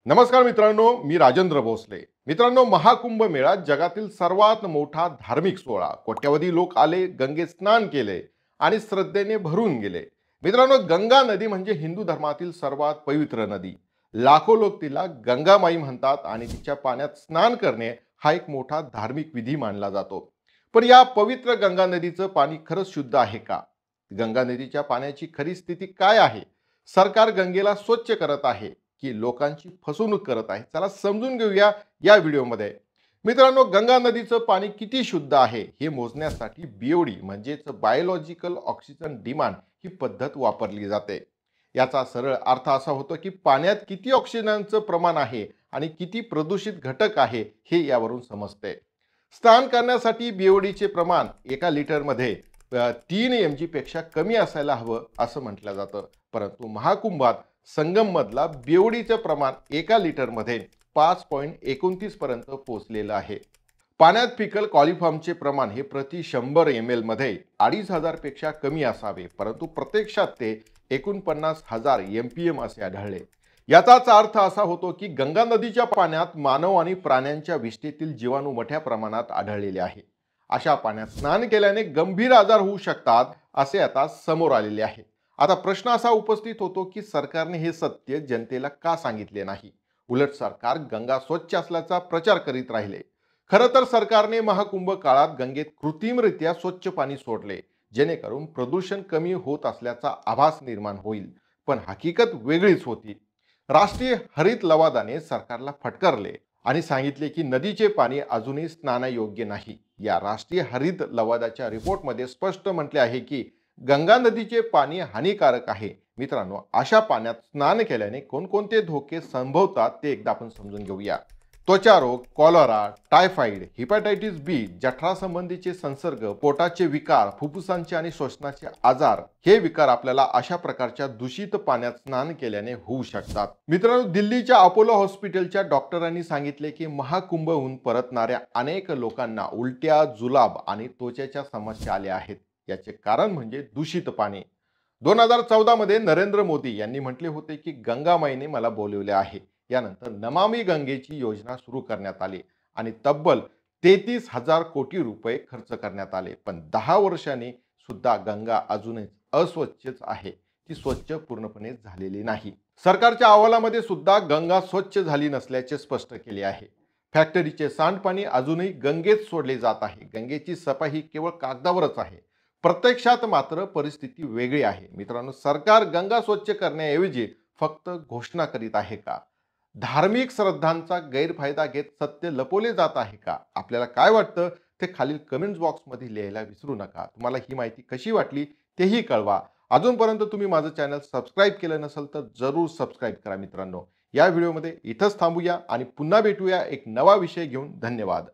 नमस्कार मित्रांनो, मी राजेंद्र भोसले. मित्रांनो, महाकुंभ मेळा जगातील सर्वात मोठा धार्मिक सोहळा. कोट्यवधी लोक आले, गंगेत स्नान केले आणि श्रद्धेने भरून गेले. मित्रांनो, गंगा नदी म्हणजे हिंदू धर्मातील सर्वात पवित्र नदी. लाखो लोक तिला गंगामाई म्हणतात आणि तिच्या पाण्यात स्नान करणे हा एक मोठा धार्मिक विधी मानला जातो. पण या पवित्र गंगा नदीचं पाणी खरंच शुद्ध आहे का? गंगा नदीच्या पाण्याची खरी स्थिती काय आहे? सरकार गंगेला स्वच्छ करत आहे की लोकांची फसवणूक करत आहे? चला समजून घेऊया या व्हिडिओमध्ये. मित्रांनो, गंगा नदीचं पाणी किती शुद्ध आहे हे मोजण्यासाठी बीओडी म्हणजेच बायोलॉजिकल ऑक्सिजन डिमांड ही पद्धत वापरली जाते. याचा सरळ अर्थ असा होतो की पाण्यात किती ऑक्सिजनचं प्रमाण आहे आणि किती प्रदूषित घटक आहे हे यावरून समजते. स्नान करण्यासाठी बीओडीचे प्रमाण एका लिटरमध्ये 3 mg पेक्षा कमी असायला हवं असं म्हटलं जातं. परंतु महाकुंभात संगम मधला बीओडीचं प्रमाण एका लिटरमध्ये 5.29 पर्यंत पोहोचलेलं आहे. पाण्यात फिकल कॉलिफॉर्मचे प्रमाण हे प्रति 100 ml मध्ये 2500 पेक्षा कमी असावे, परंतु प्रत्यक्षात ते 49,000 MPM असे आढळले. याचाच अर्थ असा होतो की गंगा नदीच्या पाण्यात मानव आणि प्राण्यांच्या विष्ठेतील जीवाणू मोठ्या प्रमाणात आढळलेले आहे. अशा पाण्यात स्नान केल्याने गंभीर आजार होऊ शकतात असे आता समोर आलेले आहे. आता प्रश्न असा उपस्थित होतो की सरकारने हे सत्य जनतेला का सांगितले नाही? उलट सरकार गंगा स्वच्छ असल्याचा प्रचार करीत राहिले. खरं तर सरकारने महाकुंभ काळात गंगेत कृत्रिमरित्या स्वच्छ पाणी सोडले, जेणेकरून प्रदूषण कमी होत असल्याचा आभास निर्माण होईल. पण हकीकत वेगळीच होती. राष्ट्रीय हरित लवादाने सरकारला फटकारले आणि सांगितले की नदीचे पाणी अजूनही स्नानायोग्य नाही. या राष्ट्रीय हरित लवादाच्या रिपोर्टमध्ये स्पष्ट म्हटले आहे की गंगा नदीचे पाणी हानिकारक आहे. मित्रांनो, अशा पाण्यात स्नान केल्याने कोणकोणते धोके संभवतात ते एकदा आपण समजून घेऊया. त्वचा रोग, कॉलरा, टायफॉइड, हेपॅटायटिस बी, जठरासंबंधीचे संसर्ग, पोटाचे विकार, फुफ्फुसांचे आणि श्वसनाचे आजार, हे विकार आपल्याला अशा प्रकारच्या दूषित पाण्यात स्नान केल्याने होऊ शकतात. मित्रांनो, दिल्लीच्या अपोलो हॉस्पिटलच्या डॉक्टरांनी सांगितले की महाकुंभहून परतणाऱ्या अनेक लोकांना उलट्या, जुलाब आणि त्वचेच्या समस्या आल्या आहेत. याचे कारण म्हणजे दूषित पाणी. 2014 मध्ये नरेंद्र मोदी यांनी म्हटले होते की गंगामाईने मला बोलवले आहे. यानंतर नमामि गंगेची योजना सुरू करण्यात आली आणि तब्बल 33,000 कोटी रुपये खर्च करण्यात आले. पण 10 वर्षांनी सुद्धा गंगा अजूनही अस्वच्छच आहे. ती स्वच्छ पूर्णपणे झालेली नाही. सरकारच्या अहवालामध्ये सुद्धा गंगा स्वच्छ झाली नसल्याचे स्पष्ट केले आहे. फॅक्टरीचे सांडपाणी अजूनही गंगेत सोडले जात आहे. गंगेची सफाई ही केवळ कागदावरच आहे. प्रत्यक्षात मात्र परिस्थिती वेगळी आहे. मित्रांनो, सरकार गंगा स्वच्छ करण्याऐवजी फक्त घोषणा करीत आहे का? धार्मिक श्रद्धांचा गैरफायदा घेत सत्य लपवले जात आहे का? आपल्याला काय वाटतं ते खालील कमेंट्स बॉक्समध्ये लिहायला विसरू नका. तुम्हाला ही माहिती कशी वाटली तेही कळवा. अजूनपर्यंत तुम्ही माझं चॅनल सबस्क्राईब केलं नसेल तर जरूर सबस्क्राईब करा. मित्रांनो, या व्हिडिओमध्ये इथंच थांबूया आणि पुन्हा भेटूया एक नवा विषय घेऊन. धन्यवाद.